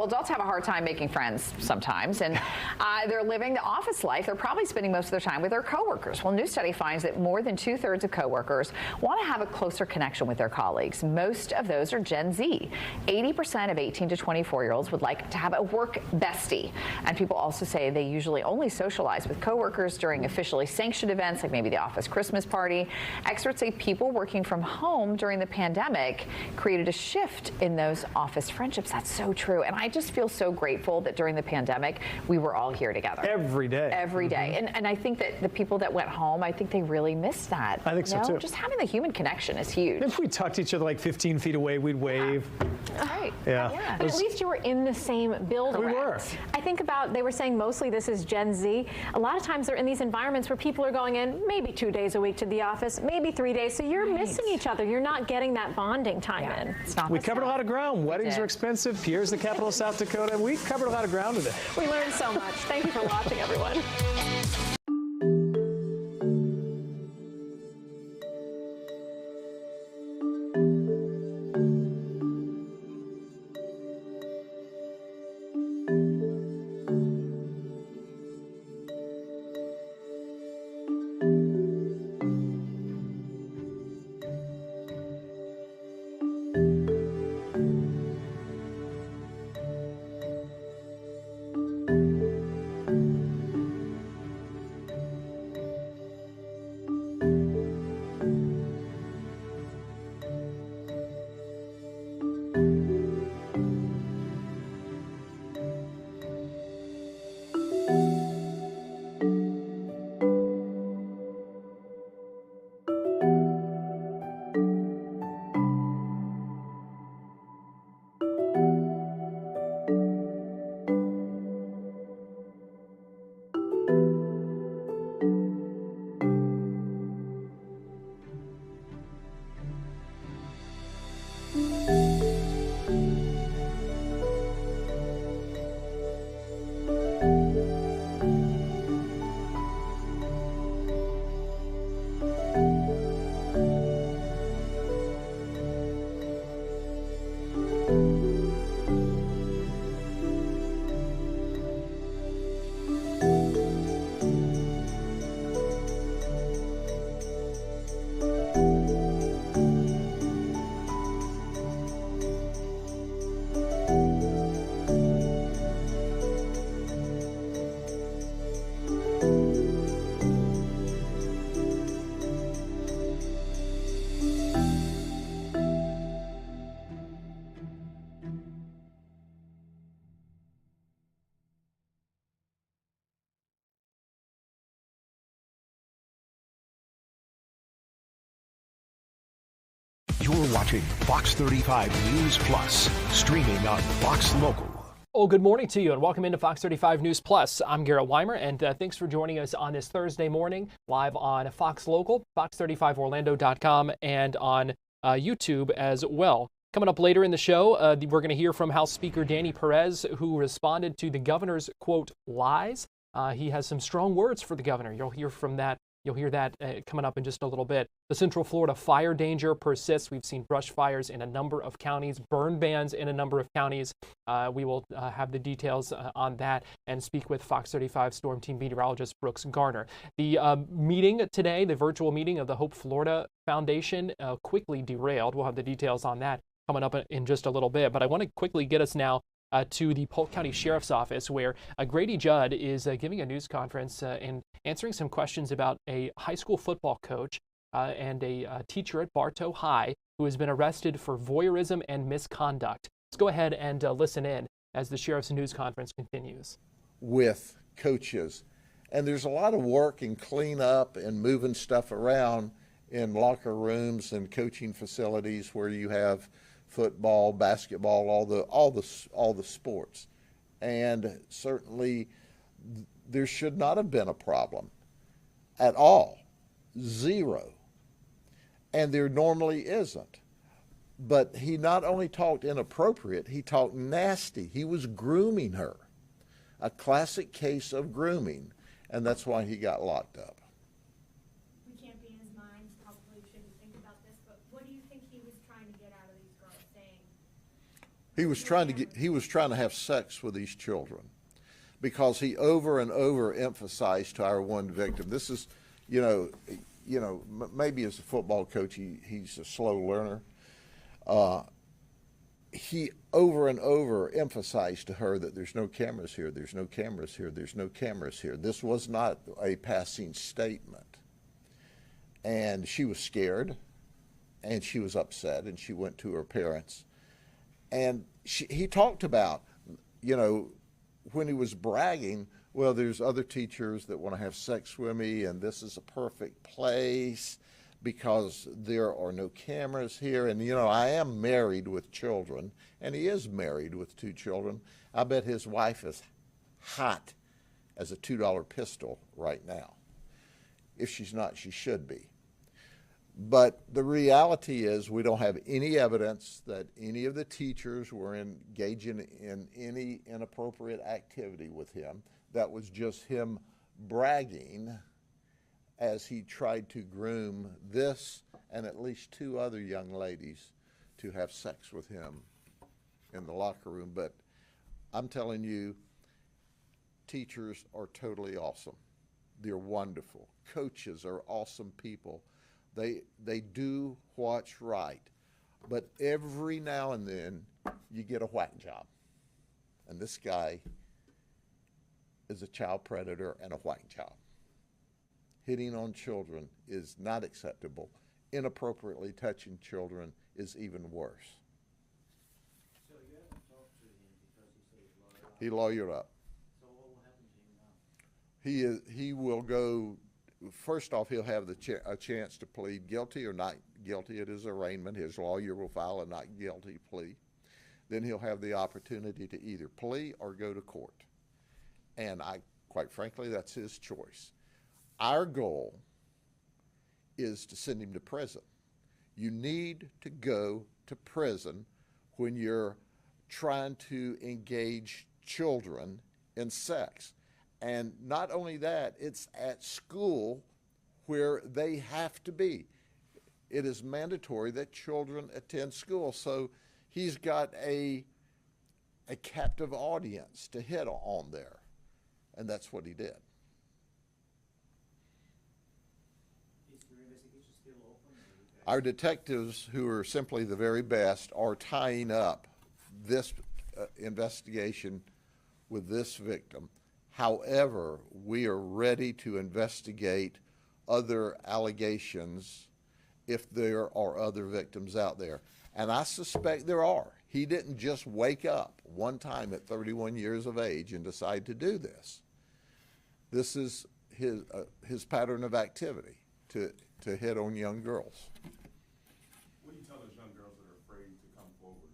adults have a hard time making friends sometimes, and they're living the office life. They're probably spending most of their time with their coworkers. Well, a new study finds that more than 2/3 of coworkers want to have a closer connection with their colleagues. Most of those are Gen Z. 80% of 18 to 24-year-olds would like to have a work bestie. And people also say they usually only socialize with coworkers during officially sanctioned events, like maybe the office Christmas party. Experts say people working from home during the pandemic created a shift in those office friendships. That's so true. And I just feel so grateful that during the pandemic, we were all here together. Every day. Every day. And I think that the people that went home, I think they really missed that. I think so, too. Just having the human connection is huge. If we tucked each other like 15 feet away, we'd wave. That's right. Yeah. But at least you were in the same building. We were. I think about, they were saying mostly this is Gen Z. A lot of times they're in these environments where people are going in maybe 2 days a week to the office, maybe 3 days. So you're missing each other. You're not getting that bonding time in. We covered a lot of ground. Weddings are expensive. Pierre's the capital of South Dakota. We covered a lot of ground today. We learned so much. Thank you for watching, everyone. You're watching Fox 35 News Plus, streaming on Fox Local. Oh, good morning to you and welcome into Fox 35 News Plus. I'm Garrett Wymer and thanks for joining us on this Thursday morning live on Fox Local, fox35orlando.com and on YouTube as well. Coming up later in the show, we're going to hear from House Speaker Danny Perez, who responded to the governor's, quote, lies. He has some strong words for the governor. You'll hear from that. You'll hear that coming up in just a little bit. The Central Florida fire danger persists. We've seen brush fires in a number of counties, burn bans in a number of counties. We will have the details on that and speak with Fox 35 Storm Team meteorologist Brooks Garner. The meeting today, the virtual meeting of the Hope Florida Foundation, quickly derailed. We'll have the details on that coming up in just a little bit. But I want to quickly get us now to the Polk County Sheriff's Office, where Grady Judd is giving a news conference and answering some questions about a high school football coach and a teacher at Bartow High who has been arrested for voyeurism and misconduct. Let's go ahead and listen in as the Sheriff's news conference continues. With coaches, and there's a lot of work and cleanup and moving stuff around in locker rooms and coaching facilities where you have football, basketball, all the sports, and certainly there should not have been a problem at all, zero, and there normally isn't. But he not only talked inappropriate, he talked nasty. He was grooming her, a classic case of grooming, and that's why he got locked up. We can't be in his mind, probably shouldn't think about this, but what do you think he was trying to get out of these girls saying? He was trying to have sex with these children because he over and over emphasized to our one victim. This is, maybe as a football coach, he's a slow learner. He over and over emphasized to her that there's no cameras here, there's no cameras here, there's no cameras here. This was not a passing statement. And she was scared, and she was upset, and she went to her parents. And he talked about, when he was bragging, well, there's other teachers that want to have sex with me, and this is a perfect place because there are no cameras here. And, I am married with children, and he is married with 2 children. I bet his wife is hot as a $2 pistol right now. If she's not, she should be. But the reality is we don't have any evidence that any of the teachers were engaging in any inappropriate activity with him. That was just him bragging as he tried to groom this and at least 2 other young ladies to have sex with him in the locker room. But I'm telling you, teachers are totally awesome. They're wonderful. Coaches are awesome people. They do what's right. But every now and then, you get a whack job. And this guy is a child predator and a whack job. Hitting on children is not acceptable. Inappropriately touching children is even worse. So you haven't talked to him because he said he's lawyered up? He lawyered up. So what will happen to him now? He will go. First off, he'll have a chance to plead guilty or not guilty at his arraignment. His lawyer will file a not guilty plea. Then he'll have the opportunity to either plea or go to court. And quite frankly, that's his choice. Our goal is to send him to prison. You need to go to prison when you're trying to engage children in sex. And not only that, it's at school where they have to be. It is mandatory that children attend school. So he's got a captive audience to hit on there. And that's what he did. Is your investigation still open? Our detectives, who are simply the very best, are tying up this investigation with this victim. However, we are ready to investigate other allegations if there are other victims out there. And I suspect there are. He didn't just wake up one time at 31 years of age and decide to do this. This is his pattern of activity, to hit on young girls. What do you tell those young girls that are afraid to come forward?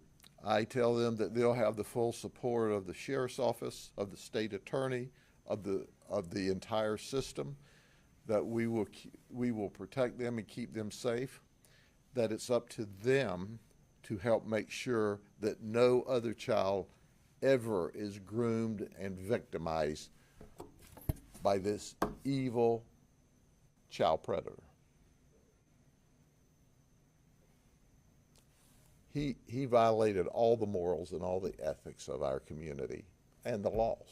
I tell them that they'll have the full support of the sheriff's office, of the state attorney, of the entire system, that we will protect them and keep them safe, that it's up to them to help make sure that no other child ever is groomed and victimized by this evil child predator. He violated all the morals and all the ethics of our community and the laws.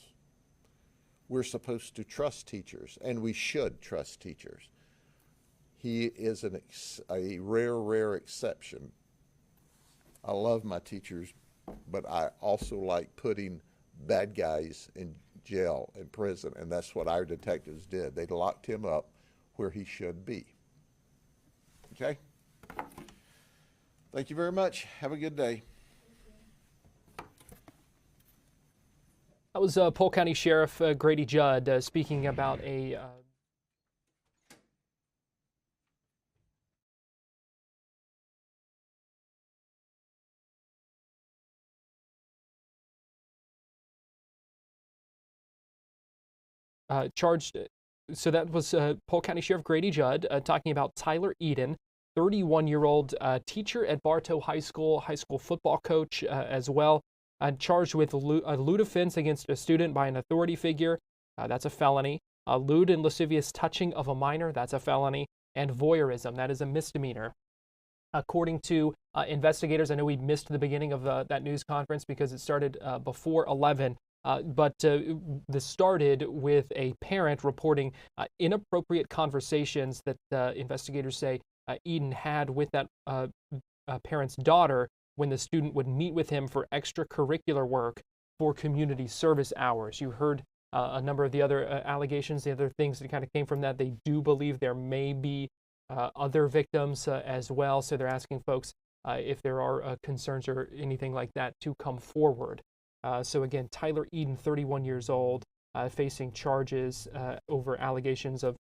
We're supposed to trust teachers, and we should trust teachers. He is a rare exception. I love my teachers, but I also like putting bad guys in jail and prison, and that's what our detectives did. They locked him up where he should be. Okay? Thank you very much. Have a good day. That was Polk County Sheriff Grady Judd speaking about a charged. So that was Polk County Sheriff Grady Judd talking about Tyler Eden, 31-year-old teacher at Bartow High School football coach as well, charged with a lewd offense against a student by an authority figure. That's a felony. Lewd and lascivious touching of a minor, that's a felony. And voyeurism, that is a misdemeanor. According to investigators, I know we missed the beginning of that news conference because it started before 11, but this started with a parent reporting inappropriate conversations that investigators say Eden had with that parent's daughter when the student would meet with him for extracurricular work for community service hours. You heard a number of the other allegations, the other things that kind of came from that. They do believe there may be other victims as well. So they're asking folks if there are concerns or anything like that to come forward. So again, Tyler Eden, 31 years old, facing charges over allegations of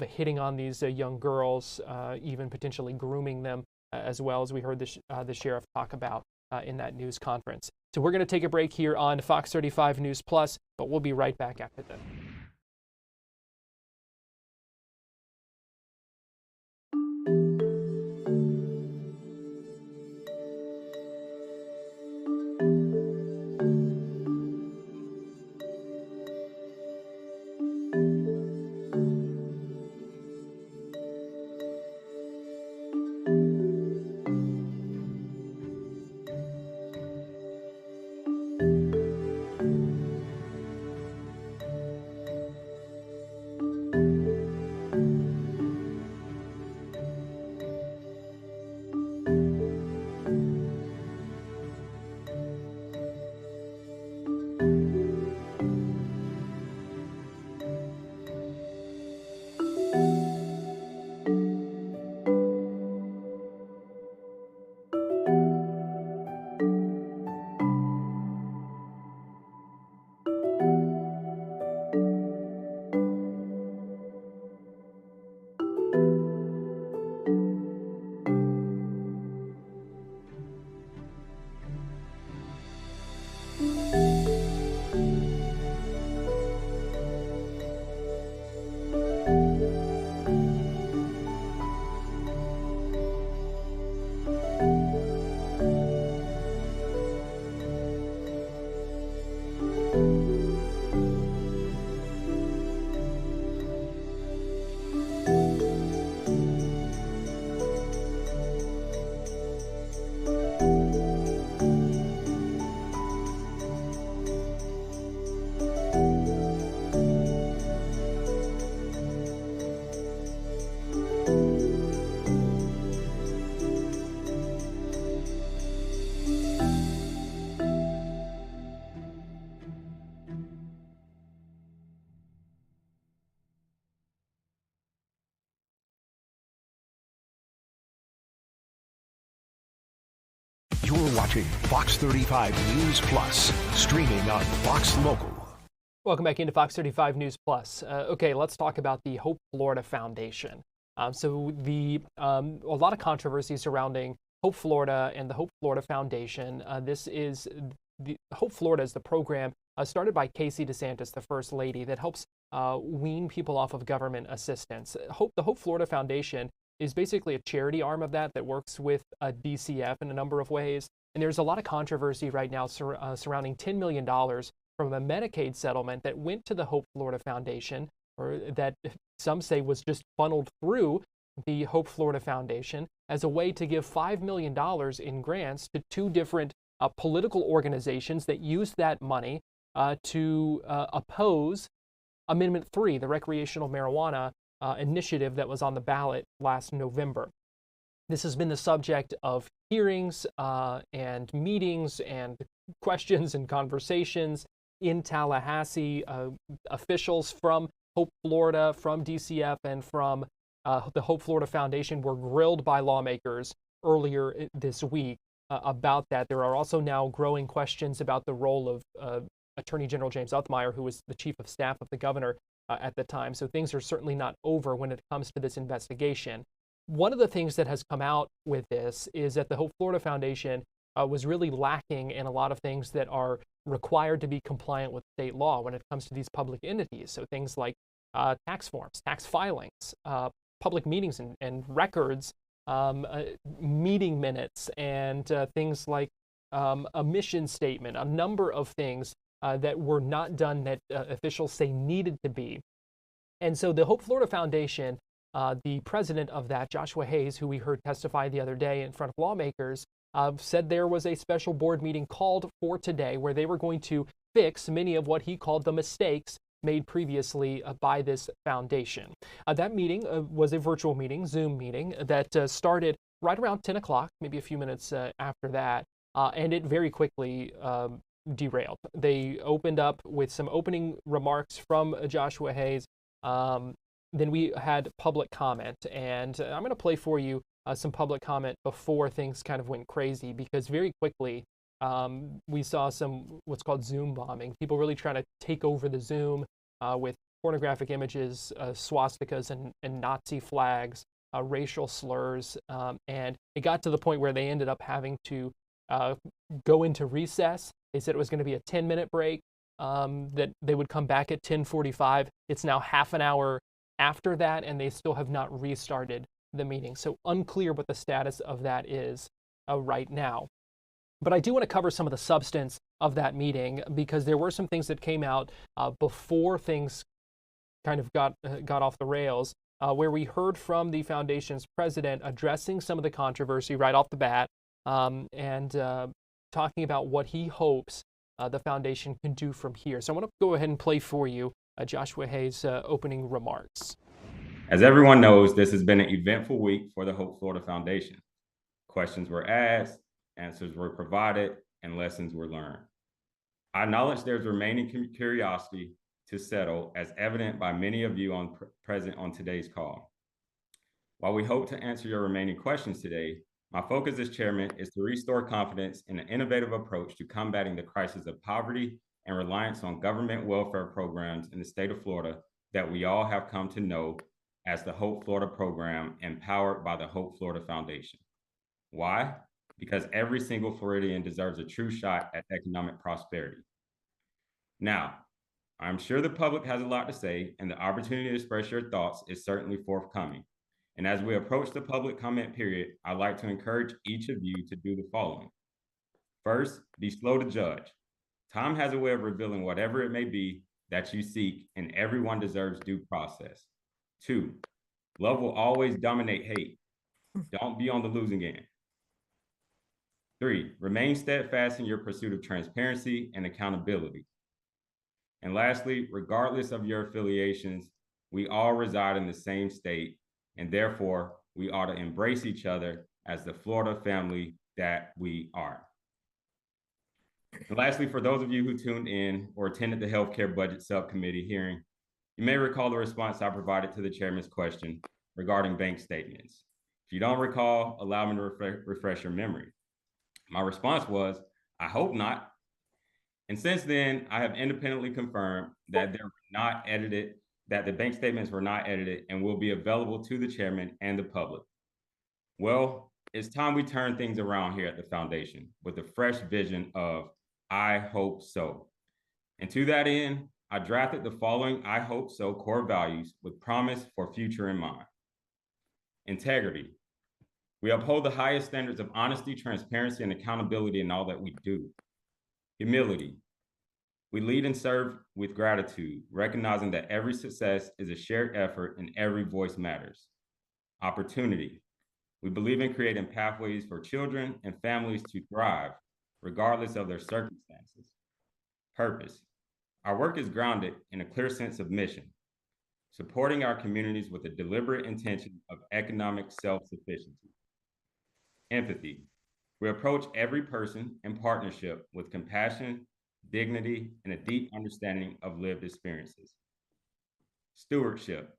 hitting on these young girls, even potentially grooming them, as well as we heard the sheriff talk about in that news conference. So we're going to take a break here on Fox 35 News Plus, but we'll be right back after this. You're watching Fox 35 News Plus, streaming on Fox Local. Welcome back into Fox 35 News Plus. Okay, let's talk about the Hope Florida Foundation. A lot of controversy surrounding Hope Florida and the Hope Florida Foundation. Hope Florida is the program started by Casey DeSantis, the First Lady, that helps wean people off of government assistance. The Hope Florida Foundation is basically a charity arm of that works with DCF in a number of ways. And there's a lot of controversy right now surrounding $10 million from a Medicaid settlement that went to the Hope Florida Foundation, or that some say was just funneled through the Hope Florida Foundation as a way to give $5 million in grants to two different political organizations that used that money to oppose Amendment 3, the recreational marijuana initiative that was on the ballot last November. This has been the subject of hearings and meetings and questions and conversations in Tallahassee. Officials from Hope Florida, from DCF, and from the Hope Florida Foundation were grilled by lawmakers earlier this week about that. There are also now growing questions about the role of Attorney General James Uthmeier, who was the chief of staff of the governor at the time. So things are certainly not over when it comes to this investigation. One of the things that has come out with this is that the Hope Florida Foundation was really lacking in a lot of things that are required to be compliant with state law when it comes to these public entities. So things like tax forms, tax filings, public meetings and records, meeting minutes, and things like a mission statement, a number of things that were not done that officials say needed to be. And so the Hope Florida Foundation The president of that, Joshua Hayes, who we heard testify the other day in front of lawmakers, said there was a special board meeting called for today where they were going to fix many of what he called the mistakes made previously by this foundation. That meeting was a virtual meeting, Zoom meeting, that started right around 10 o'clock, maybe a few minutes after that, and it very quickly derailed. They opened up with some opening remarks from Joshua Hayes. Then we had public comment, and I'm going to play for you some public comment before things kind of went crazy, because very quickly we saw some what's called Zoom bombing. People really trying to take over the Zoom with pornographic images, swastikas and Nazi flags, racial slurs, and it got to the point where they ended up having to go into recess. They said it was going to be a 10-minute break, that they would come back at 10:45. It's now half an hour after that, and they still have not restarted the meeting. So unclear what the status of that is right now. But I do want to cover some of the substance of that meeting, because there were some things that came out before things kind of got off the rails, where we heard from the foundation's president addressing some of the controversy right off the bat, and talking about what he hopes the foundation can do from here. So I want to go ahead and play for you Joshua Hayes' opening remarks. As everyone knows, this has been an eventful week for the Hope Florida Foundation. Questions were asked, answers were provided, and lessons were learned. I acknowledge there's remaining curiosity to settle, as evident by many of you present on today's call. While we hope to answer your remaining questions today, my focus as chairman is to restore confidence in an innovative approach to combating the crisis of poverty and reliance on government welfare programs in the state of Florida that we all have come to know as the Hope Florida program, empowered by the Hope Florida Foundation. Why? Because every single Floridian deserves a true shot at economic prosperity. Now, I'm sure the public has a lot to say, and the opportunity to express your thoughts is certainly forthcoming. And as we approach the public comment period, I'd like to encourage each of you to do the following. First, be slow to judge. Time has a way of revealing whatever it may be that you seek, and everyone deserves due process. 2, love will always dominate hate. Don't be on the losing end. 3, remain steadfast in your pursuit of transparency and accountability. And lastly, regardless of your affiliations, we all reside in the same state, and therefore we ought to embrace each other as the Florida family that we are. And lastly, for those of you who tuned in or attended the Healthcare Budget Subcommittee hearing, you may recall the response I provided to the chairman's question regarding bank statements. If you don't recall, allow me to refresh your memory. My response was, I hope not. And since then, I have independently confirmed that they were not edited, that the bank statements were not edited and will be available to the chairman and the public. Well, it's time we turn things around here at the foundation with a fresh vision of I hope so. And to that end, I drafted the following I hope so core values with promise for future in mind. Integrity. We uphold the highest standards of honesty, transparency, and accountability in all that we do. Humility. We lead and serve with gratitude, recognizing that every success is a shared effort and every voice matters. Opportunity. We believe in creating pathways for children and families to thrive, regardless of their circumstances. Purpose. Our work is grounded in a clear sense of mission, supporting our communities with a deliberate intention of economic self-sufficiency. Empathy. We approach every person in partnership with compassion, dignity, and a deep understanding of lived experiences. Stewardship.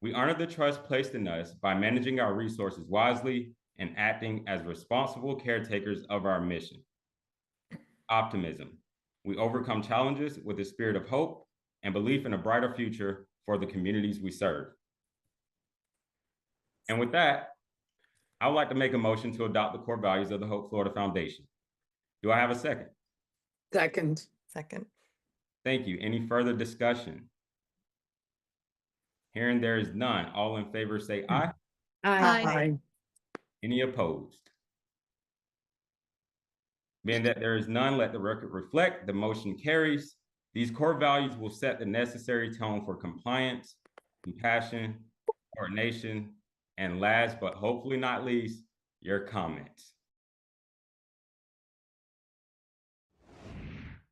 We honor the trust placed in us by managing our resources wisely and acting as responsible caretakers of our mission. Optimism. We overcome challenges with a spirit of hope and belief in a brighter future for the communities we serve. And with that, I would like to make a motion to adopt the core values of the Hope Florida Foundation. Do I have a second? Second. Thank you. Any further discussion? Hearing there is none, all in favor say aye. Aye. Any opposed? Being that there is none, let the record reflect the motion carries. These core values will set the necessary tone for compliance, compassion, coordination, and last but hopefully not least, your comments.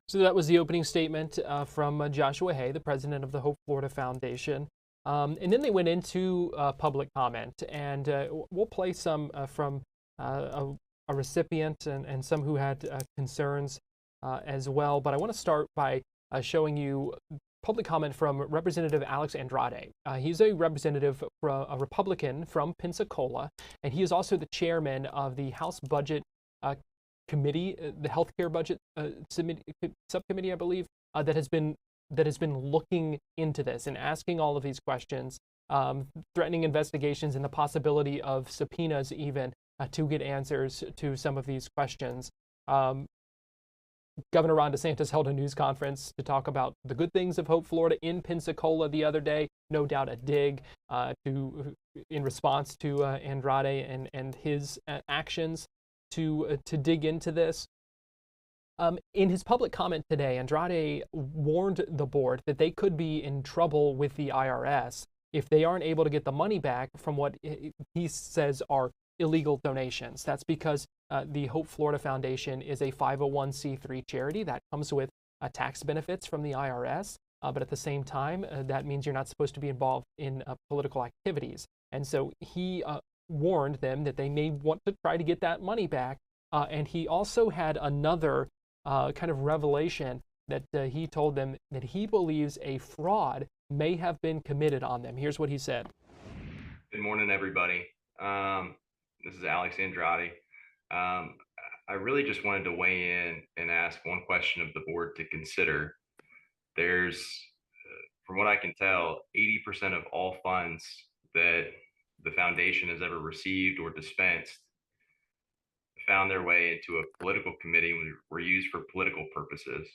So that was the opening statement from Joshua Hay, the president of the Hope Florida Foundation. And then they went into public comment, and we'll play some from a recipient and some who had concerns as well. But I want to start by showing you public comment from Representative Alex Andrade. He's a representative, a Republican from Pensacola, and he is also the chairman of the House Budget Committee, the Healthcare Budget Subcommittee, I believe, that has been looking into this and asking all of these questions, threatening investigations and the possibility of subpoenas even to get answers to some of these questions. Governor Ron DeSantis held a news conference to talk about the good things of Hope Florida in Pensacola the other day. No doubt a dig in response to Andrade and his actions to dig into this. In his public comment today, Andrade warned the board that they could be in trouble with the IRS if they aren't able to get the money back from what he says are illegal donations. That's because the Hope Florida Foundation is a 501c3 charity that comes with tax benefits from the IRS, but at the same time, that means you're not supposed to be involved in political activities. And so he warned them that they may want to try to get that money back. And he also had another kind of revelation that he told them that he believes a fraud may have been committed on them. Here's what he said. Good morning, everybody. This is Alex Andrade. I really just wanted to weigh in and ask one question of the board to consider. There's, from what I can tell, 80% of all funds that the foundation has ever received or dispensed found their way into a political committee and were used for political purposes.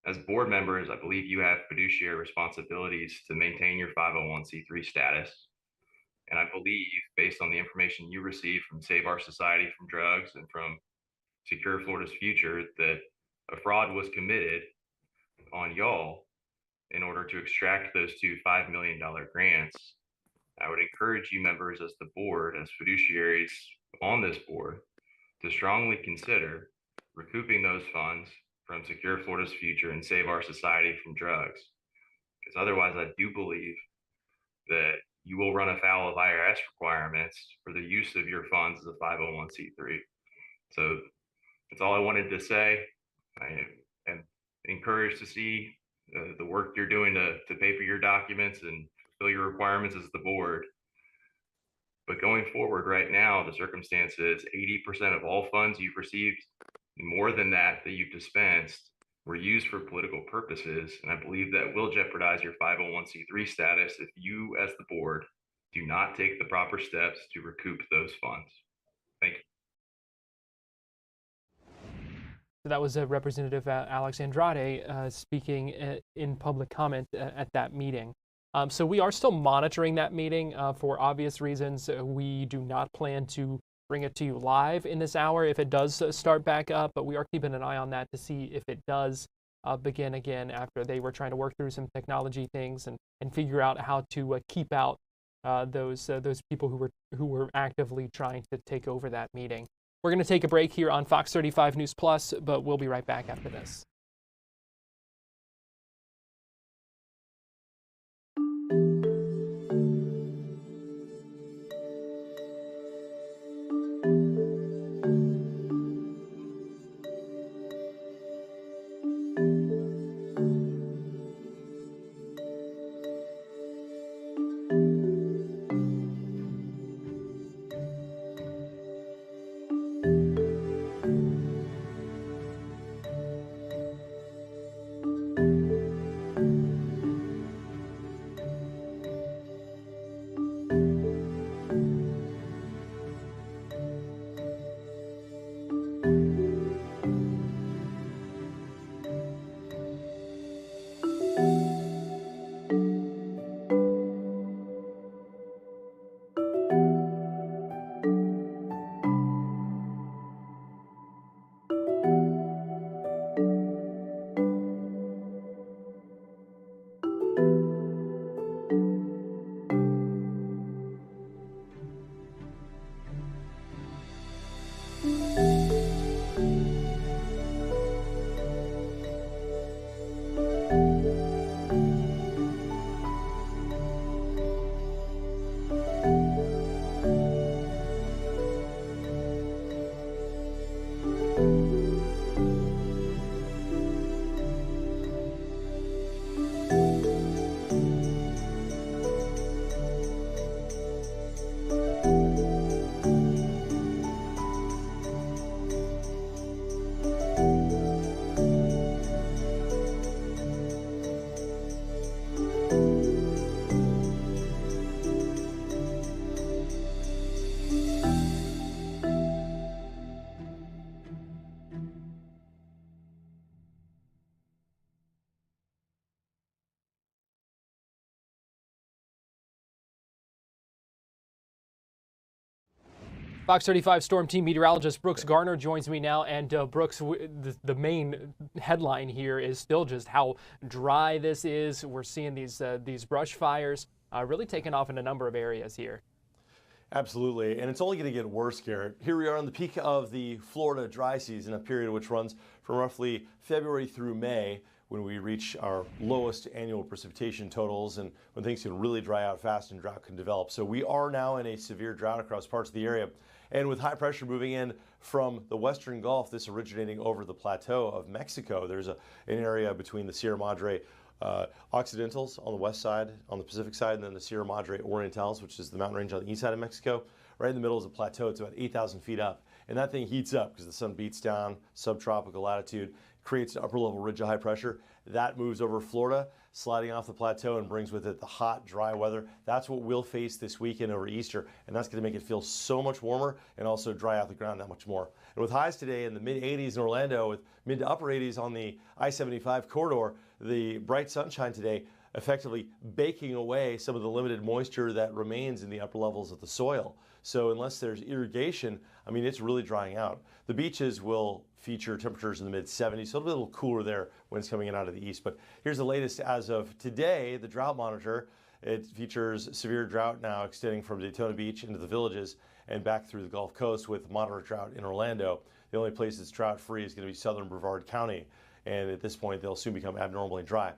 As board members, I believe you have fiduciary responsibilities to maintain your 501c3 status. And I believe, based on the information you received from Save Our Society from Drugs and from Secure Florida's Future, that a fraud was committed on y'all in order to extract those two $5 million grants. I would encourage you members as the board, as fiduciaries on this board, to strongly consider recouping those funds from Secure Florida's Future and Save Our Society from Drugs. Because otherwise, I do believe that you will run afoul of IRS requirements for the use of your funds as a 501c3. So that's all I wanted to say. I am encouraged to see the work you're doing to pay for your documents and fulfill your requirements as the board. But going forward right now, the circumstance is 80% of all funds you've received, more than that you've dispensed, were used for political purposes. And I believe that will jeopardize your 501c3 status if you, as the board, do not take the proper steps to recoup those funds. Thank you. So that was Representative Alex Andrade speaking in public comment at that meeting. So we are still monitoring that meeting for obvious reasons. We do not plan to bring it to you live in this hour if it does start back up, but we are keeping an eye on that to see if it does begin again after they were trying to work through some technology things and figure out how to keep out those people who were actively trying to take over that meeting. We're going to take a break here on Fox 35 News Plus, but we'll be right back after this. Fox 35 Storm Team meteorologist Brooks Garner joins me now. And Brooks, the main headline here is still just how dry this is. We're seeing these brush fires really taking off in a number of areas here. Absolutely, and it's only going to get worse, Garrett. Here we are on the peak of the Florida dry season, a period which runs from roughly February through May, when we reach our lowest annual precipitation totals and when things can really dry out fast and drought can develop. So we are now in a severe drought across parts of the area. And with high pressure moving in from the Western Gulf, this originating over the plateau of Mexico, there's an area between the Sierra Madre Occidentals on the west side, on the Pacific side, and then the Sierra Madre Orientals, which is the mountain range on the east side of Mexico. Right in the middle is a plateau. It's about 8,000 feet up. And that thing heats up because the sun beats down, subtropical latitude, creates an upper level ridge of high pressure. That moves over Florida, sliding off the plateau and brings with it the hot, dry weather. That's what we'll face this weekend over Easter, and that's going to make it feel so much warmer and also dry out the ground that much more. And with highs today in the mid-80s in Orlando, with mid to upper 80s on the I-75 corridor, the bright sunshine today effectively baking away some of the limited moisture that remains in the upper levels of the soil. So unless there's irrigation, I mean, it's really drying out. The beaches will feature temperatures in the mid-70s, so it'll be a little cooler there when it's coming in out of the east. But here's the latest as of today, the drought monitor. It features severe drought now extending from Daytona Beach into the Villages and back through the Gulf Coast with moderate drought in Orlando. The only place that's drought-free is going to be southern Brevard County, and at this point, they'll soon become abnormally dry.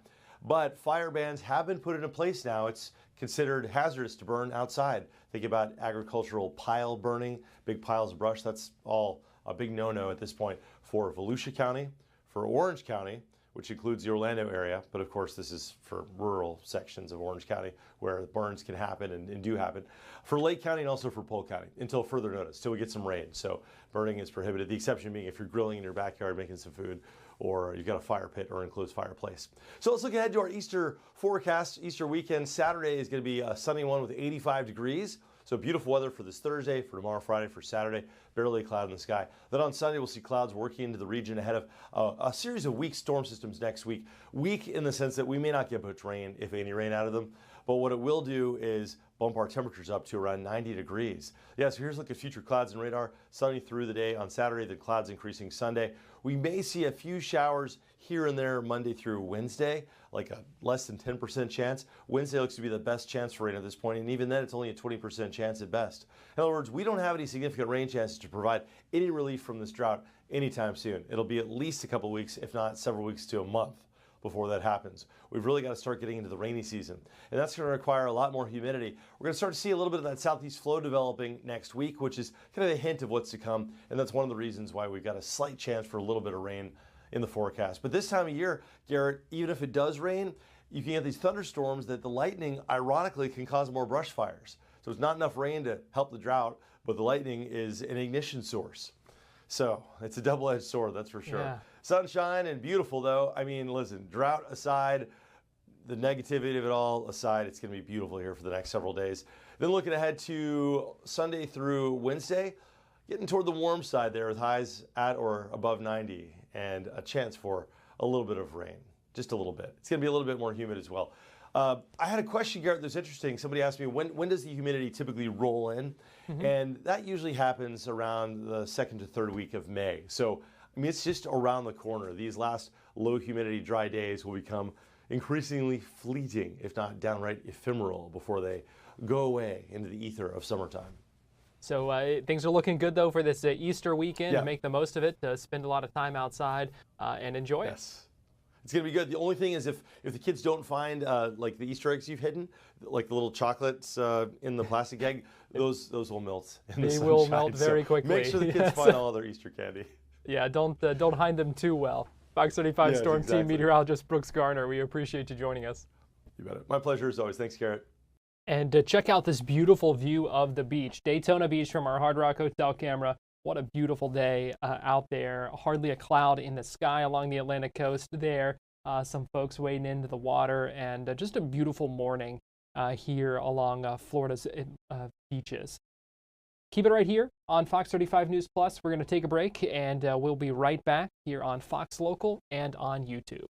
But fire bans have been put into place now. It's considered hazardous to burn outside. Think about agricultural pile burning, big piles of brush. That's all a big no-no at this point for Volusia County, for Orange County, which includes the Orlando area. But of course, this is for rural sections of Orange County where burns can happen and do happen. For Lake County and also for Polk County until further notice, till we get some rain. So burning is prohibited. The exception being if you're grilling in your backyard, making some food, or you've got a fire pit or enclosed fireplace. So let's look ahead to our Easter forecast. Easter weekend, Saturday is going to be a sunny one with 85 degrees. So beautiful weather for this Thursday, for tomorrow, Friday, for Saturday. Barely a cloud in the sky. Then on Sunday, we'll see clouds working into the region ahead of a series of weak storm systems next week. Weak in the sense that we may not get much rain, if any rain out of them. But what it will do is bump our temperatures up to around 90 degrees. Yeah, so here's a look at future clouds and radar. Sunny through the day on Saturday, the clouds increasing Sunday. We may see a few showers here and there Monday through Wednesday, like a less than 10% chance. Wednesday looks to be the best chance for rain at this point, and even then it's only a 20% chance at best. In other words, we don't have any significant rain chances to provide any relief from this drought anytime soon. It'll be at least a couple weeks, if not several weeks to a month before that happens. We've really got to start getting into the rainy season, and that's going to require a lot more humidity. We're going to start to see a little bit of that southeast flow developing next week, which is kind of a hint of what's to come, and that's one of the reasons why we've got a slight chance for a little bit of rain in the forecast. But this time of year, Garrett, even if it does rain, you can get these thunderstorms that the lightning, ironically, can cause more brush fires. So it's not enough rain to help the drought, but the lightning is an ignition source. So it's a double-edged sword, that's for sure. Yeah. Sunshine and beautiful, though. I mean, listen, drought aside, the negativity of it all aside, it's going to be beautiful here for the next several days. Then looking ahead to Sunday through Wednesday, getting toward the warm side there with highs at or above 90 and a chance for a little bit of rain, just a little bit. It's going to be a little bit more humid as well. I had a question, Garrett, that's interesting. Somebody asked me, when does the humidity typically roll in? Mm-hmm. And that usually happens around the second to third week of May. So, I mean, it's just around the corner. These last low humidity dry days will become increasingly fleeting, if not downright ephemeral, before they go away into the ether of summertime. So things are looking good, though, for this Easter weekend. To make the most of it, to spend a lot of time outside and enjoy it. It's going to be good. The only thing is if the kids don't find like the Easter eggs you've hidden, like the little chocolates in the plastic egg, those will melt in the sunshine. They will melt very quickly. Make sure the kids find all their Easter candy. Yeah, don't hide them too well. Fox 35 Storm Team meteorologist Brooks Garner, we appreciate you joining us. You bet it. My pleasure as always. Thanks, Garrett. And check out this beautiful view of the beach, Daytona Beach from our Hard Rock Hotel camera. What a beautiful day out there. Hardly a cloud in the sky along the Atlantic coast there. Some folks wading into the water, and just a beautiful morning here along Florida's beaches. Keep it right here on Fox 35 News Plus. We're going to take a break, and we'll be right back here on Fox Local and on YouTube.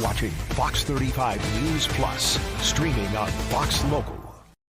watching Fox 35 News Plus, streaming on Fox Local.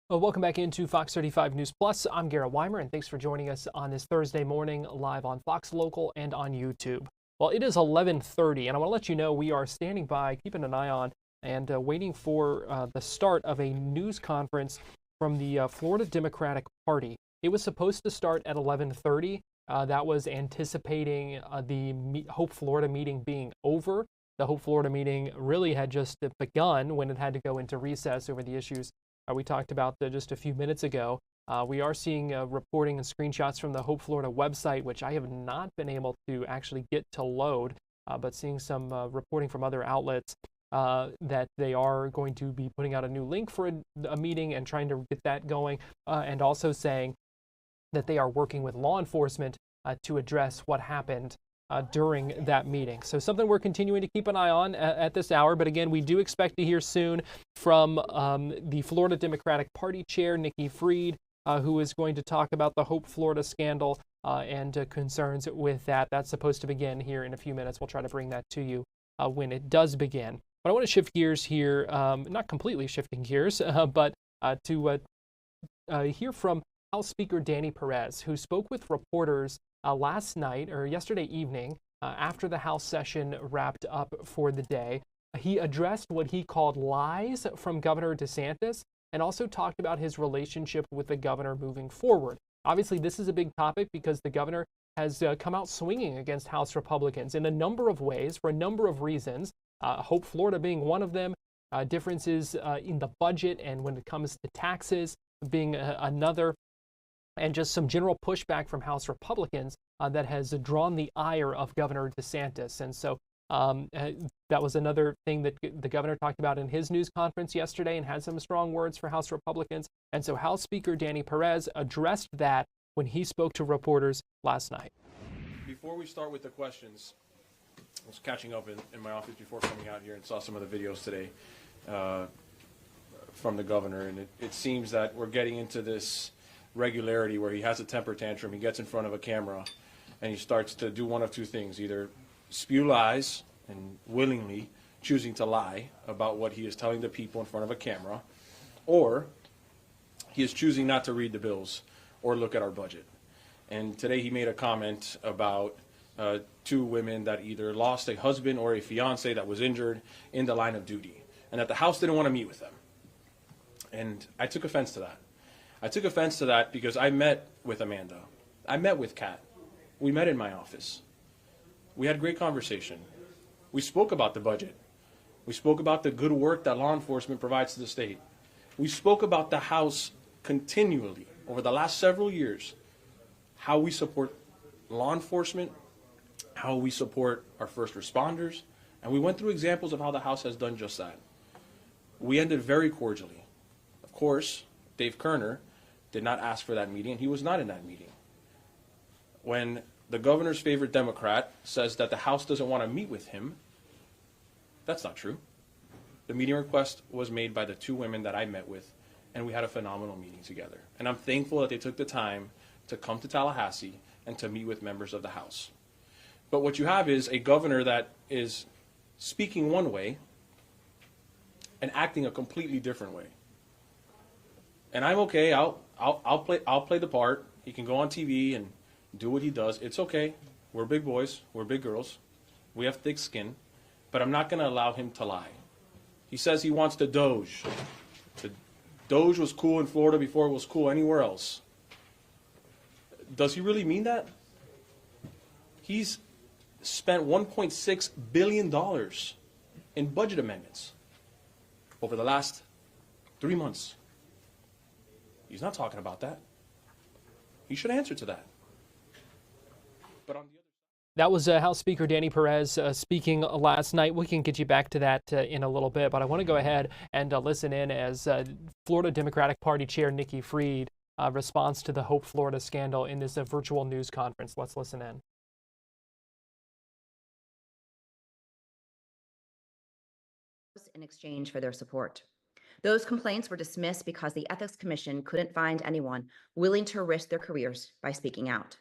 Well, welcome back into Fox 35 News Plus. I'm Garrett Wymer, and thanks for joining us on this Thursday morning live on Fox Local and on YouTube. Well, it is 11:30, and I want to let you know we are standing by, keeping an eye on, and waiting for the start of a news conference from the Florida Democratic Party. It was supposed to start at 11:30. That was anticipating the Hope Florida meeting being over. The Hope Florida meeting really had just begun when it had to go into recess over the issues we talked about just a few minutes ago. We are seeing reporting and screenshots from the Hope Florida website, which I have not been able to actually get to load, but seeing some reporting from other outlets that they are going to be putting out a new link for a meeting and trying to get that going, and also saying that they are working with law enforcement to address what happened during that meeting. So something we're continuing to keep an eye on at this hour. But again, we do expect to hear soon from the Florida Democratic Party chair, Nikki Fried, who is going to talk about the Hope Florida scandal and concerns with that. That's supposed to begin here in a few minutes. We'll try to bring that to you when it does begin. But I want to shift gears here, not completely shifting gears, but to hear from House Speaker Danny Perez, who spoke with reporters last night or yesterday evening after the House session wrapped up for the day. He addressed what he called lies from Governor DeSantis and also talked about his relationship with the governor moving forward. Obviously, this is a big topic because the governor has come out swinging against House Republicans in a number of ways for a number of reasons, Hope Florida being one of them, differences in the budget and when it comes to taxes being another, and just some general pushback from House Republicans that has drawn the ire of Governor DeSantis. And so that was another thing that the governor talked about in his news conference yesterday and had some strong words for House Republicans. And so House Speaker Danny Perez addressed that when he spoke to reporters last night. Before we start with the questions, I was catching up in my office before coming out here and saw some of the videos today from the governor. And it seems that we're getting into this regularity where he has a temper tantrum, he gets in front of a camera, and he starts to do one of two things: either spew lies and willingly choosing to lie about what he is telling the people in front of a camera, or he is choosing not to read the bills or look at our budget. And today he made a comment about two women that either lost a husband or a fiance that was injured in the line of duty, and that the House didn't want to meet with them. And I took offense to that. I took offense to that because I met with Amanda. I met with Kat. We met in my office. We had a great conversation. We spoke about the budget. We spoke about the good work that law enforcement provides to the state. We spoke about the House continually over the last several years, how we support law enforcement, how we support our first responders, and we went through examples of how the House has done just that. We ended very cordially. Of course, Dave Kerner did not ask for that meeting, and he was not in that meeting. When the governor's favorite Democrat says that the House doesn't want to meet with him, that's not true. The meeting request was made by the two women that I met with, and we had a phenomenal meeting together. And I'm thankful that they took the time to come to Tallahassee and to meet with members of the House. But what you have is a governor that is speaking one way and acting a completely different way. And I'm okay. I'll play the part. He can go on TV and do what he does. It's okay. We're big boys. We're big girls. We have thick skin. But I'm not going to allow him to lie. He says he wants to Doge. The Doge was cool in Florida before it was cool anywhere else. Does he really mean that? He's spent $1.6 billion in budget amendments over the last 3 months. He's not talking about that. He should answer to that. But on the other That was House Speaker Danny Perez speaking last night. We can get you back to that in a little bit, but I want to go ahead and listen in as Florida Democratic Party Chair Nikki Fried responds to the Hope Florida scandal in this virtual news conference. Let's listen in. In exchange for their support. Those complaints were dismissed because the Ethics Commission couldn't find anyone willing to risk their careers by speaking out.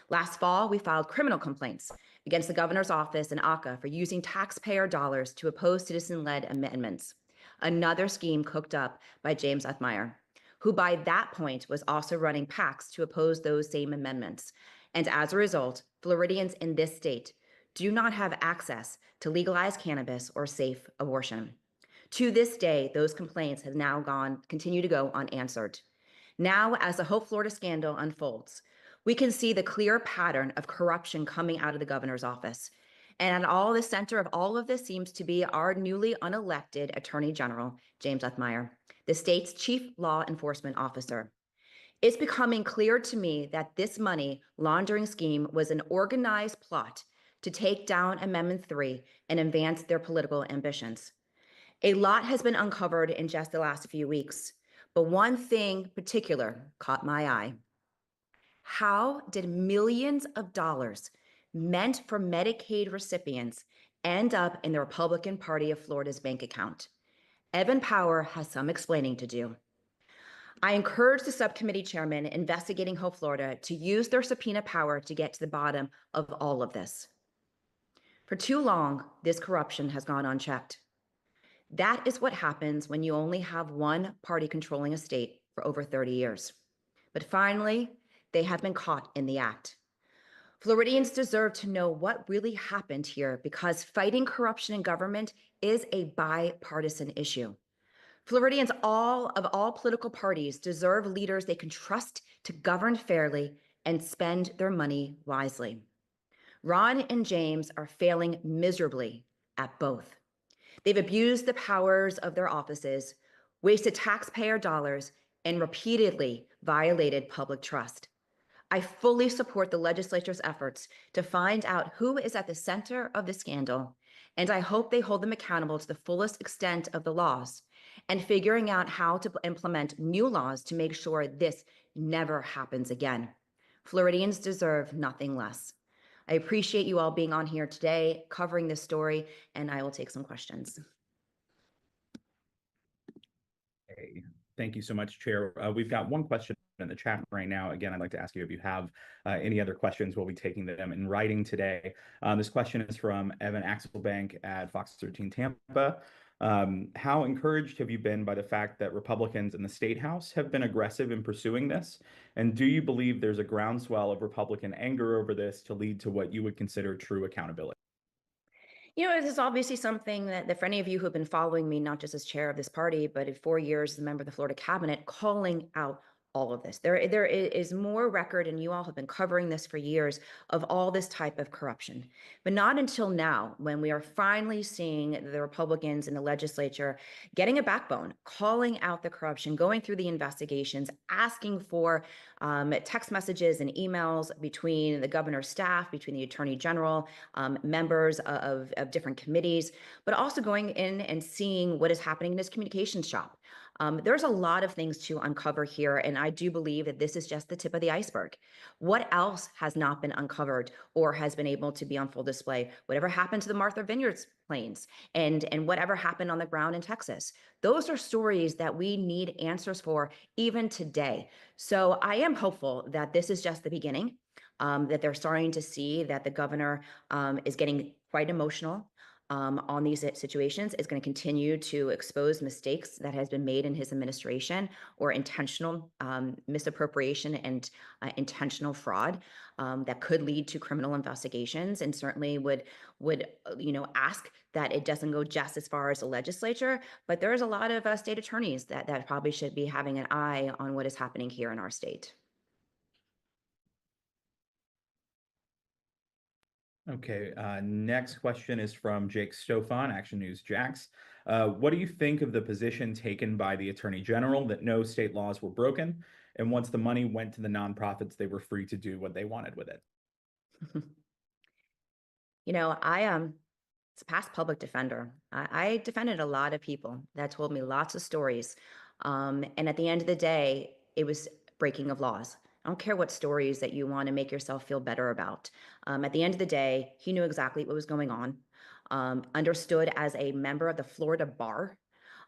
Last fall, we filed criminal complaints against the governor's office and ACA for using taxpayer dollars to oppose citizen-led amendments. Another scheme cooked up by James Othmeyer, who by that point was also running PACs to oppose those same amendments. And as a result, Floridians in this state do not have access to legalized cannabis or safe abortion. To this day, those complaints have now continue to go unanswered. Now, as the Hope Florida scandal unfolds, we can see the clear pattern of corruption coming out of the governor's office. And at the center of all of this seems to be our newly unelected Attorney General, James Othmeyer, the state's chief law enforcement officer. It's becoming clear to me that this money laundering scheme was an organized plot to take down Amendment 3 and advance their political ambitions. A lot has been uncovered in just the last few weeks, but one thing in particular caught my eye. How did millions of dollars meant for Medicaid recipients end up in the Republican Party of Florida's bank account? Evan Power has some explaining to do. I encourage the subcommittee chairman investigating Hope Florida to use their subpoena power to get to the bottom of all of this. For too long, this corruption has gone unchecked. That is what happens when you only have one party controlling a state for over 30 years. But finally, they have been caught in the act. Floridians deserve to know what really happened here because fighting corruption in government is a bipartisan issue. Floridians of all political parties deserve leaders they can trust to govern fairly and spend their money wisely. Ron and James are failing miserably at both. They've abused the powers of their offices, wasted taxpayer dollars, and repeatedly violated public trust. I fully support the legislature's efforts to find out who is at the center of the scandal, and I hope they hold them accountable to the fullest extent of the laws and figuring out how to implement new laws to make sure this never happens again. Floridians deserve nothing less. I appreciate you all being on here today, covering this story, and I will take some questions. Hey, thank you so much, Chair. We've got one question in the chat right now. Again, I'd like to ask you if you have any other questions. We'll be taking them in writing today. This question is from Evan Axelbank at Fox 13 Tampa. How encouraged have you been by the fact that Republicans in the State House have been aggressive in pursuing this? And do you believe there's a groundswell of Republican anger over this to lead to what you would consider true accountability? You know, this is obviously something that for any of you who have been following me, not just as chair of this party, but in 4 years as a member of the Florida cabinet, calling out all of this. There is more record, and you all have been covering this for years, of all this type of corruption. But not until now, when we are finally seeing the Republicans in the legislature getting a backbone, calling out the corruption, going through the investigations, asking for text messages and emails between the governor's staff, between the attorney general, members of different committees, but also going in and seeing what is happening in his communications shop. There's a lot of things to uncover here, and I do believe that this is just the tip of the iceberg. What else has not been uncovered or has been able to be on full display? Whatever happened to the Martha Vineyards planes and whatever happened on the ground in Texas? Those are stories that we need answers for even today. So I am hopeful that this is just the beginning, that they're starting to see that the governor is getting quite emotional on these situations, is going to continue to expose mistakes that has been made in his administration or intentional misappropriation and intentional fraud that could lead to criminal investigations, and certainly would ask that it doesn't go just as far as the legislature. But there's a lot of state attorneys that probably should be having an eye on what is happening here in our state. Okay, next question is from Jake Stofan, Action News Jax. What do you think of the position taken by the Attorney General that no state laws were broken, and once the money went to the nonprofits, they were free to do what they wanted with it? You know, as a past public defender, I defended a lot of people that told me lots of stories. And at the end of the day, it was breaking of laws. I don't care what stories that you want to make yourself feel better about. At the end of the day, he knew exactly what was going on, understood as a member of the Florida bar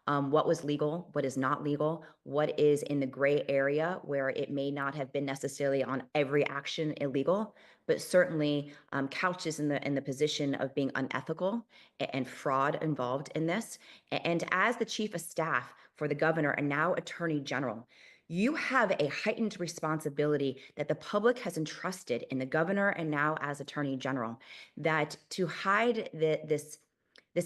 what was legal, what is not legal, what is in the gray area where it may not have been necessarily on every action illegal, but certainly couches in the position of being unethical and fraud involved in this. And as the chief of staff for the governor and now attorney general, you have a heightened responsibility that the public has entrusted in the governor and now as attorney general, that to hide this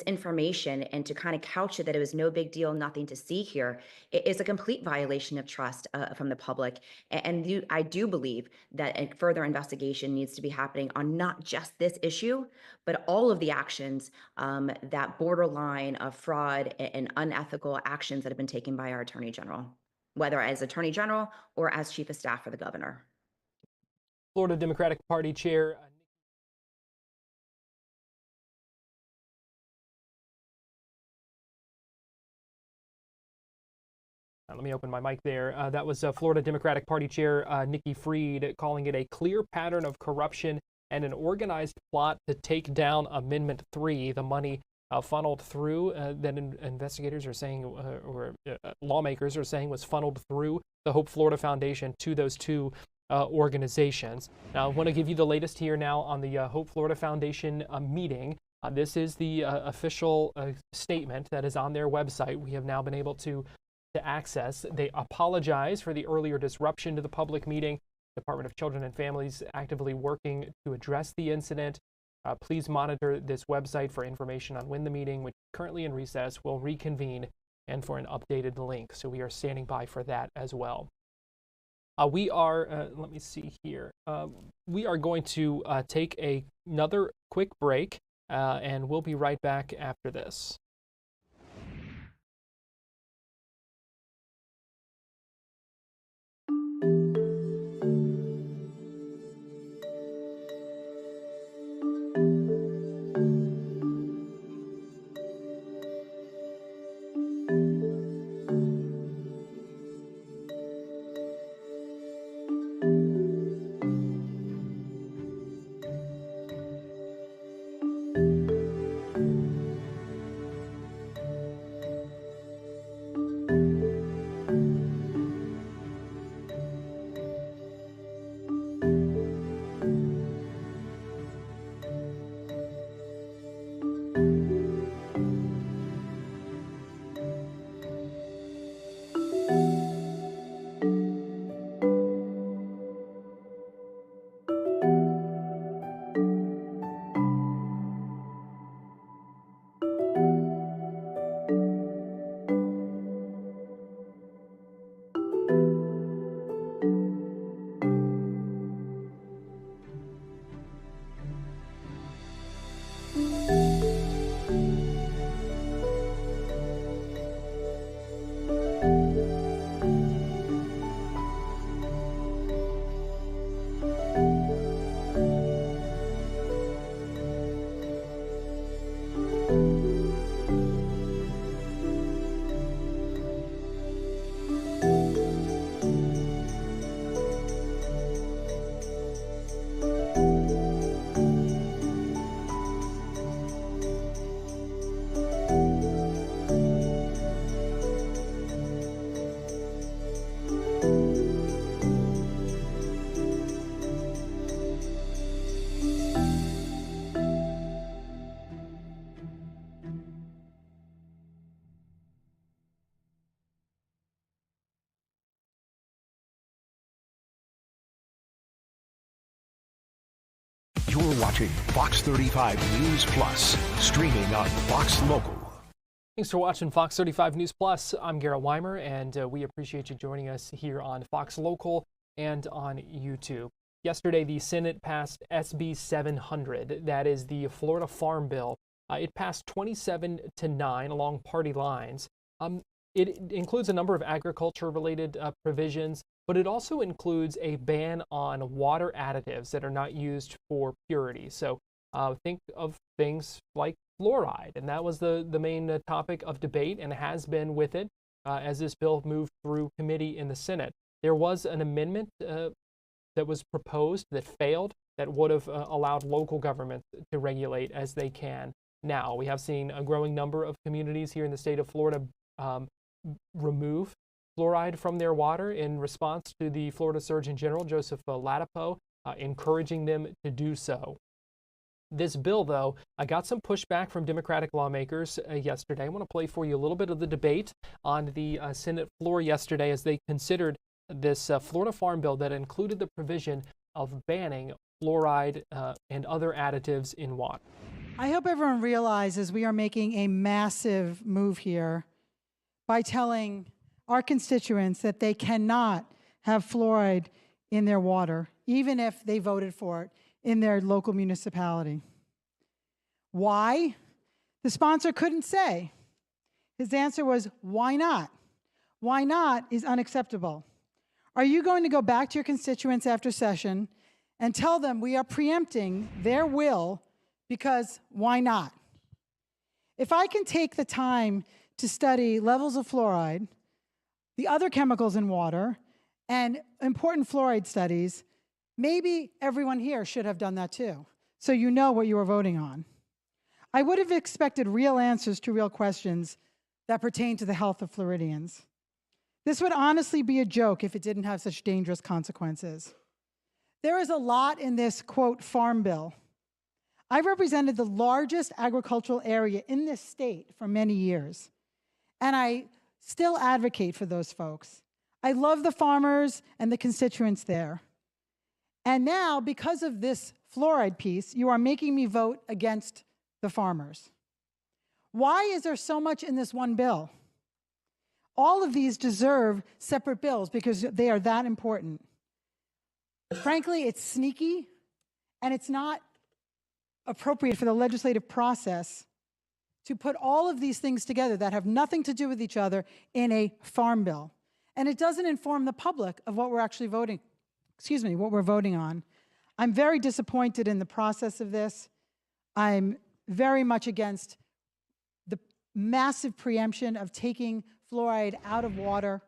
information and to kind of couch it that it was no big deal, nothing to see here, it is a complete violation of trust from the public. I do believe that a further investigation needs to be happening on not just this issue, but all of the actions that borderline of fraud and unethical actions that have been taken by our attorney general, whether as attorney general or as chief of staff for the governor. Florida Democratic Party Chair let me open my mic there. That was Florida Democratic Party Chair Nikki Fried calling it a clear pattern of corruption and an organized plot to take down Amendment 3, the money funneled through that investigators are saying, or lawmakers are saying was funneled through the Hope Florida Foundation to those two organizations. Now, I want to give you the latest here now on the Hope Florida Foundation meeting. This is the official statement that is on their website. We have now been able to access. They apologize for the earlier disruption to the public meeting. Department of Children and Families actively working to address the incident. Please monitor this website for information on when the meeting, which is currently in recess, will reconvene and for an updated link. So we are standing by for that as well. We are, let me see here. We are going to take another quick break and we'll be right back after this. You're watching Fox 35 News Plus, streaming on Fox Local. Thanks for watching Fox 35 News Plus. I'm Garrett Wymer, and we appreciate you joining us here on Fox Local and on YouTube. Yesterday, the Senate passed SB 700. That is the Florida Farm Bill. It passed 27-9 along party lines. It includes a number of agriculture-related provisions, but it also includes a ban on water additives that are not used for purity. So think of things like fluoride, and that was the main topic of debate and has been with it as this bill moved through committee in the Senate. There was an amendment that was proposed that failed that would have allowed local governments to regulate as they can now. We have seen a growing number of communities here in the state of Florida remove fluoride from their water in response to the Florida Surgeon General, Joseph Ladapo, encouraging them to do so. This bill, though, got some pushback from Democratic lawmakers yesterday. I want to play for you a little bit of the debate on the Senate floor yesterday as they considered this Florida Farm Bill that included the provision of banning fluoride and other additives in water. I hope everyone realizes we are making a massive move here by telling our constituents that they cannot have fluoride in their water, even if they voted for it in their local municipality. Why? The sponsor couldn't say. His answer was, why not? Why not is unacceptable. Are you going to go back to your constituents after session and tell them we are preempting their will because why not? If I can take the time to study levels of fluoride, the other chemicals in water, and important fluoride studies, maybe everyone here should have done that too, so you know what you are voting on. I would have expected real answers to real questions that pertain to the health of Floridians. This would honestly be a joke if it didn't have such dangerous consequences. There is a lot in this, quote, farm bill. I represented the largest agricultural area in this state for many years, and I still advocate for those folks. I love the farmers and the constituents there. And now, because of this fluoride piece, you are making me vote against the farmers. Why is there so much in this one bill? All of these deserve separate bills because they are that important. Frankly, it's sneaky, and it's not appropriate for the legislative process to put all of these things together that have nothing to do with each other in a farm bill. And it doesn't inform the public of what we're actually voting, what we're voting on. I'm very disappointed in the process of this. I'm very much against the massive preemption of taking fluoride out of water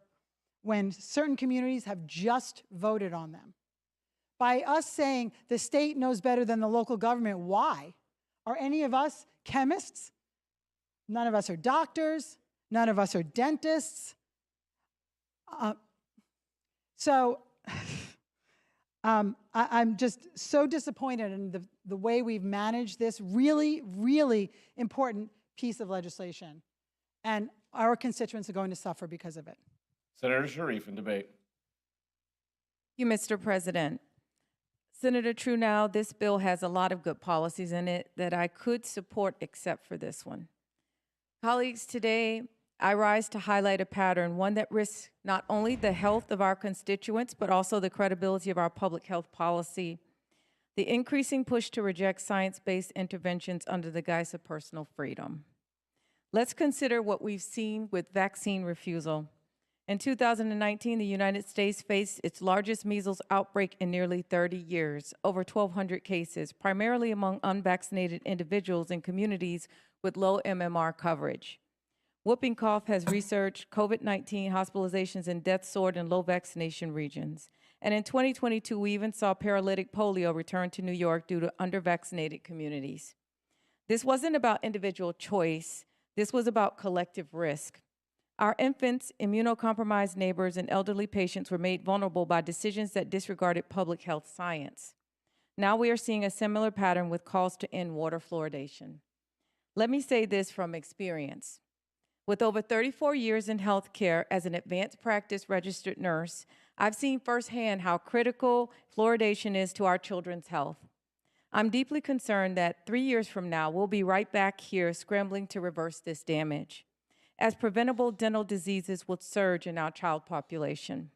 when certain communities have just voted on them. By us saying the state knows better than the local government, why? Are any of us chemists? None of us are doctors. None of us are dentists. I'm just so disappointed in the way we've managed this really, really important piece of legislation. And our constituents are going to suffer because of it. Senator Sharif in debate. Thank you, Mr. President. Senator Truenow, this bill has a lot of good policies in it that I could support except for this one. Colleagues, today I rise to highlight a pattern, one that risks not only the health of our constituents, but also the credibility of our public health policy, the increasing push to reject science-based interventions under the guise of personal freedom. Let's consider what we've seen with vaccine refusal. In 2019, the United States faced its largest measles outbreak in nearly 30 years, over 1,200 cases, primarily among unvaccinated individuals in communities with low MMR coverage. Whooping cough has researched COVID-19 hospitalizations and deaths soared in low vaccination regions. And in 2022, we even saw paralytic polio return to New York due to under-vaccinated communities. This wasn't about individual choice. This was about collective risk. Our infants, immunocompromised neighbors, and elderly patients were made vulnerable by decisions that disregarded public health science. Now we are seeing a similar pattern with calls to end water fluoridation. Let me say this from experience. With over 34 years in healthcare as an advanced practice registered nurse, I've seen firsthand how critical fluoridation is to our children's health. I'm deeply concerned that 3 years from now, we'll be right back here scrambling to reverse this damage, as preventable dental diseases will surge in our child population.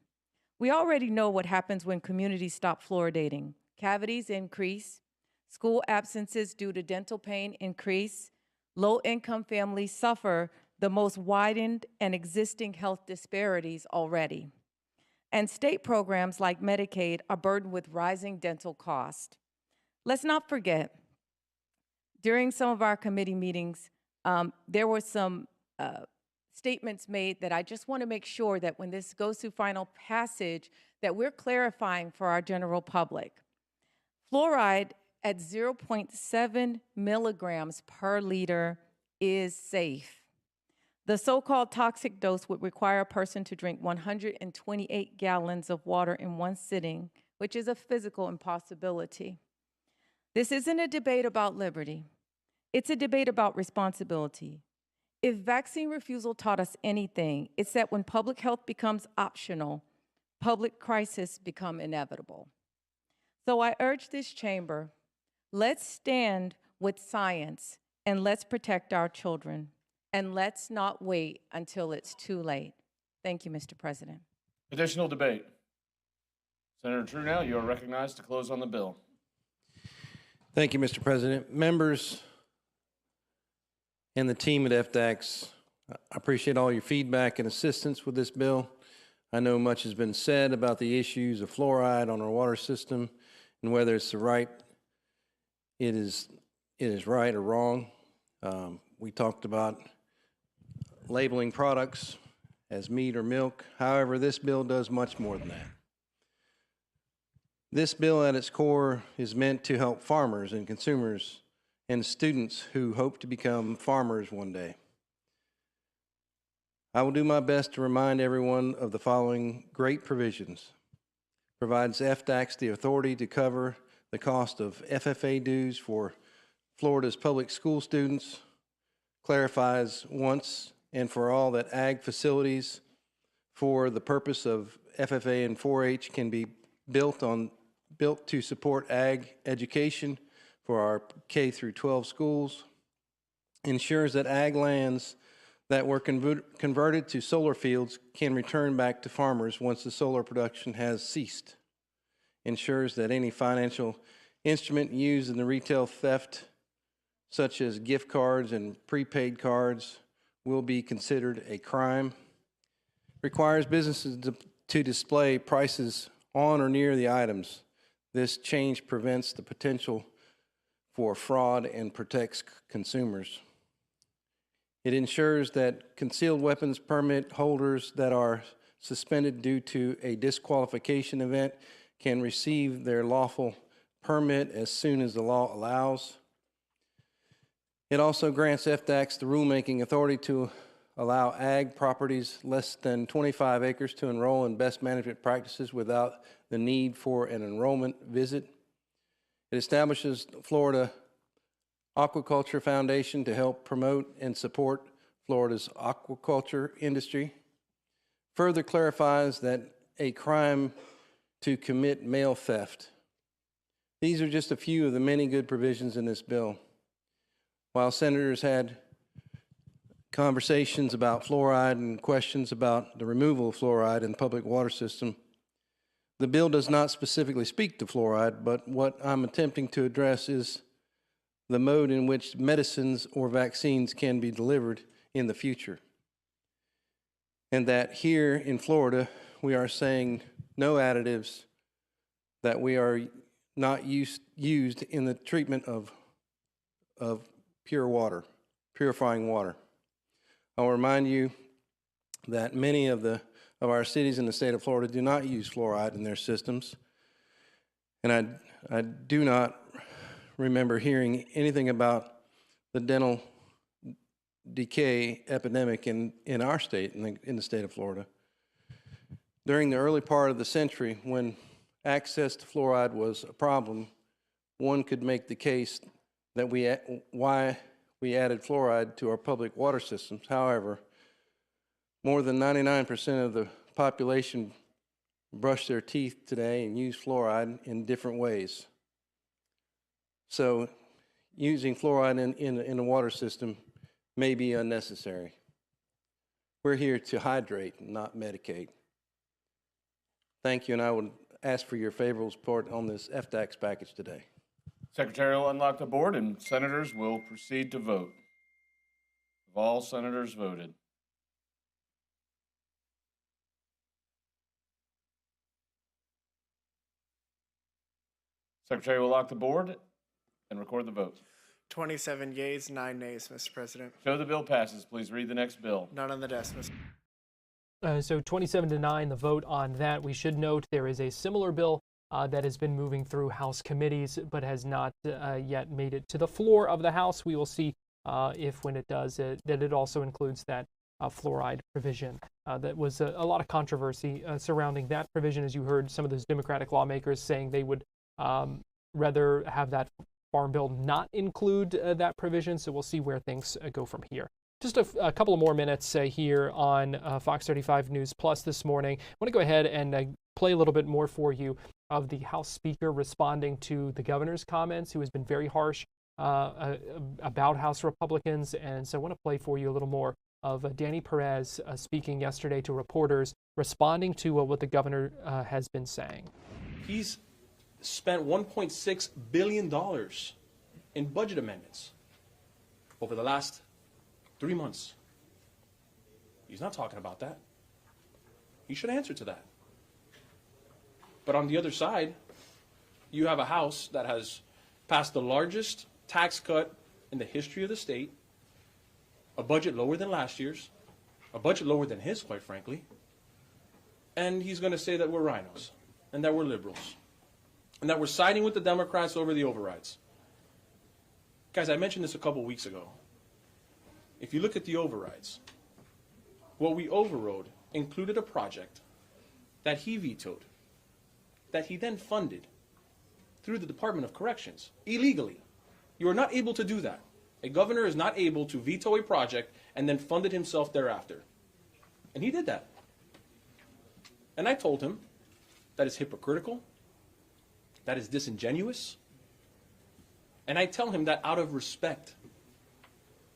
We already know what happens when communities stop fluoridating. Cavities increase, school absences due to dental pain increase, low-income families suffer the most widened and existing health disparities already. And state programs like Medicaid are burdened with rising dental costs. Let's not forget, during some of our committee meetings, there were some statements made that I just want to make sure that when this goes through final passage, that we're clarifying for our general public. Fluoride at 0.7 milligrams per liter is safe. The so-called toxic dose would require a person to drink 128 gallons of water in one sitting, which is a physical impossibility. This isn't a debate about liberty. It's a debate about responsibility. If vaccine refusal taught us anything, it's that when public health becomes optional, public crises become inevitable. So I urge this chamber, let's stand with science and let's protect our children. And let's not wait until it's too late. Thank you, Mr. President. Additional debate. Senator Trudeau, you are recognized to close on the bill. Thank you, Mr. President. Members and the team at FDAX, I appreciate all your feedback and assistance with this bill. I know much has been said about the issues of fluoride on our water system and whether it's it is right or wrong. We talked about labeling products as meat or milk. However, this bill does much more than that. This bill at its core is meant to help farmers and consumers and students who hope to become farmers one day. I will do my best to remind everyone of the following great provisions. Provides FDAX the authority to cover the cost of FFA dues for Florida's public school students, clarifies once and for all that ag facilities for the purpose of FFA and 4-H can be built to support ag education for our K through 12 schools, ensures that ag lands that were converted to solar fields can return back to farmers once the solar production has ceased, ensures that any financial instrument used in the retail theft, such as gift cards and prepaid cards, will be considered a crime, requires businesses to display prices on or near the items. This change prevents the potential for fraud and protects consumers. It ensures that concealed weapons permit holders that are suspended due to a disqualification event can receive their lawful permit as soon as the law allows. It also grants FDAX the rulemaking authority to allow ag properties less than 25 acres to enroll in best management practices without the need for an enrollment visit. It establishes Florida Aquaculture Foundation to help promote and support Florida's aquaculture industry. Further clarifies that a crime to commit mail theft. These are just a few of the many good provisions in this bill. While senators had conversations about fluoride and questions about the removal of fluoride in the public water system, the bill does not specifically speak to fluoride, but what I'm attempting to address is the mode in which medicines or vaccines can be delivered in the future. And that here in Florida, we are saying no additives, that we are not used in the treatment of pure water, purifying water. I'll remind you that many of our cities in the state of Florida do not use fluoride in their systems. And I do not remember hearing anything about the dental decay epidemic in our state, in the state of Florida. During the early part of the century, when access to fluoride was a problem, one could make the case that why we added fluoride to our public water systems. However, more than 99% of the population brush their teeth today and use fluoride in different ways. So using fluoride in the water system may be unnecessary. We're here to hydrate, not medicate. Thank you, and I would ask for your favorable support on this FDAX package today. Secretary will unlock the board and senators will proceed to vote. Have all senators voted? Secretary will lock the board and record the vote. 27 yeas, 9 nays, Mr. President. Show the bill passes. Please read the next bill. None on the desk, Mr. So 27-9, the vote on that. We should note there is a similar bill that has been moving through House committees but has not yet made it to the floor of the House. We will see if when it does, that it also includes that fluoride provision. That was a lot of controversy surrounding that provision, as you heard some of those Democratic lawmakers saying they would rather have that Farm Bill not include that provision. So we'll see where things go from here. Just a couple of more minutes here on Fox 35 News Plus this morning. I want to go ahead and play a little bit more for you of the House Speaker responding to the governor's comments, who has been very harsh about House Republicans. And so I want to play for you a little more of Danny Perez speaking yesterday to reporters, responding to what the governor has been saying. He's spent $1.6 billion in budget amendments over the last 3 months. He's not talking about that. He should answer to that. But on the other side, you have a House that has passed the largest tax cut in the history of the state, a budget lower than last year's, a budget lower than his, quite frankly, and he's going to say that we're rhinos and that we're liberals and that we're siding with the Democrats over the overrides. Guys, I mentioned this a couple weeks ago. If you look at the overrides, what we overrode included a project that he vetoed, that he then funded through the Department of Corrections illegally. You are not able to do that. A governor is not able to veto a project and then fund it himself thereafter. And he did that. And I told him that is hypocritical, that is disingenuous, and I tell him that out of respect.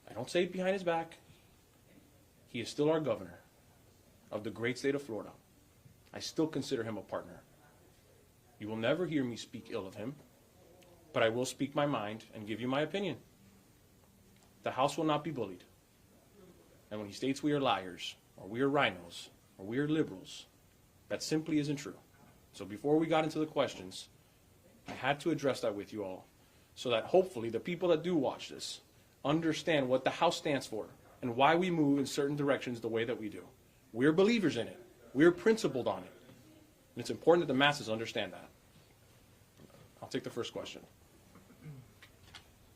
I don't say it behind his back. He is still our governor of the great state of Florida. I still consider him a partner. You will never hear me speak ill of him, but I will speak my mind and give you my opinion. The House will not be bullied. And when he states we are liars, or we are rhinos, or we are liberals, that simply isn't true. So before we got into the questions, I had to address that with you all, so that hopefully the people that do watch this understand what the House stands for and why we move in certain directions the way that we do. We're believers in it. We're principled on it. And it's important that the masses understand that. I'll take the first question.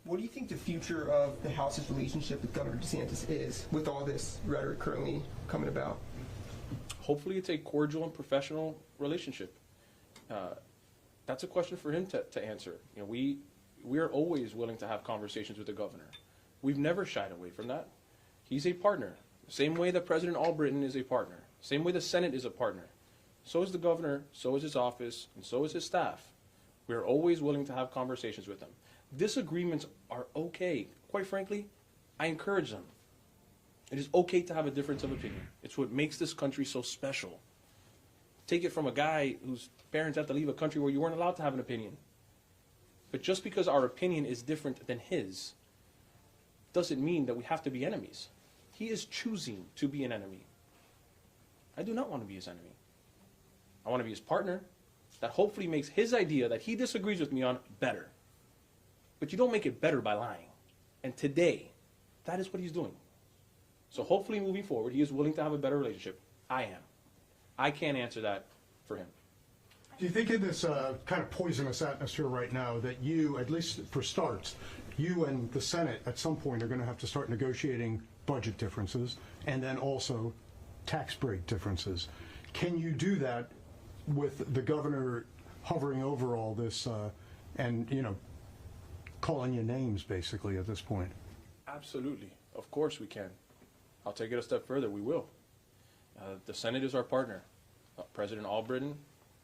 What do you think the future of the House's relationship with Governor DeSantis is, with all this rhetoric currently coming about? Hopefully it's a cordial and professional relationship. That's a question for him to answer. You know, we are always willing to have conversations with the governor. We've never shied away from that. He's a partner. The same way that President Albritton is a partner. Same way the Senate is a partner. So is the governor, so is his office, and so is his staff. We're always willing to have conversations with them. Disagreements are okay. Quite frankly, I encourage them. It is okay to have a difference of opinion. It's what makes this country so special. Take it from a guy whose parents had to leave a country where you weren't allowed to have an opinion. But just because our opinion is different than his doesn't mean that we have to be enemies. He is choosing to be an enemy. I do not want to be his enemy. I want to be his partner that hopefully makes his idea that he disagrees with me on better. But you don't make it better by lying. And today, that is what he's doing. So hopefully moving forward, he is willing to have a better relationship. I am. I can't answer that for him. Do you think in this kind of poisonous atmosphere right now that you, at least for starts, you and the Senate at some point are going to have to start negotiating budget differences and then also tax break differences? Can you do that with the governor hovering over all this and, you know, calling you names basically at this point? Absolutely. Of course we can. I'll take it a step further. We will. The Senate is our partner. President Albritton,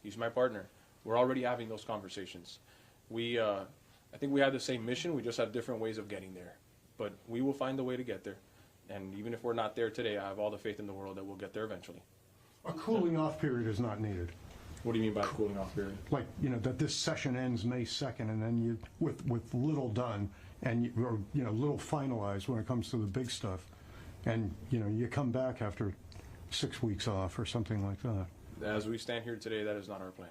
he's my partner. We're already having those conversations. I think we have the same mission. We just have different ways of getting there. But we will find a way to get there. And even if we're not there today, I have all the faith in the world that we'll get there eventually. A cooling off period is not needed. What do you mean by cooling off period? Like, you know, that this session ends May 2nd and then you, with little done and, or, you know, little finalized when it comes to the big stuff. And, you know, you come back after 6 weeks off or something like that. As we stand here today, that is not our plan.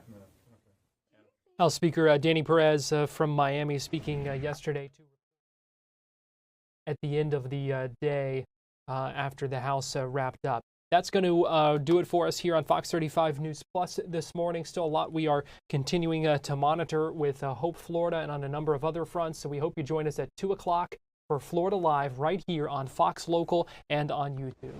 House Speaker Danny Perez from Miami speaking yesterday at the end of the day after the House wrapped up. That's going to do it for us here on Fox 35 News Plus this morning. Still a lot we are continuing to monitor with Hope, Florida, and on a number of other fronts. So we hope you join us at 2 o'clock for Florida Live right here on Fox Local and on YouTube.